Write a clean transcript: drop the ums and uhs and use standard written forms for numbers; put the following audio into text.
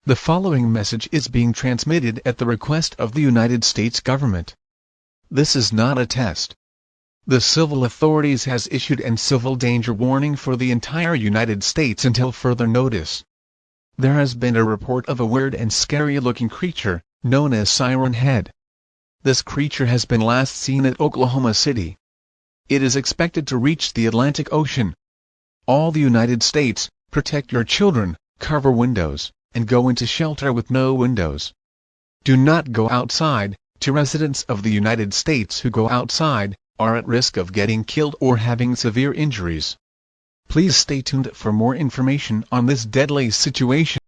The following message is being transmitted at the request of the United States government. This is not a test. The civil authorities has issued an civil danger warning for the entire United States until further notice. There has been a report of a weird and scary-looking creature, known as Siren Head. This creature has been last seen at Oklahoma City. It is expected to reach the Atlantic Ocean. All the United States, protect your children, cover windows, and go into shelter with no windows. Do not go outside. To residents of the United States who go outside, are at risk of getting killed or having severe injuries. Please stay tuned for more information on this deadly situation.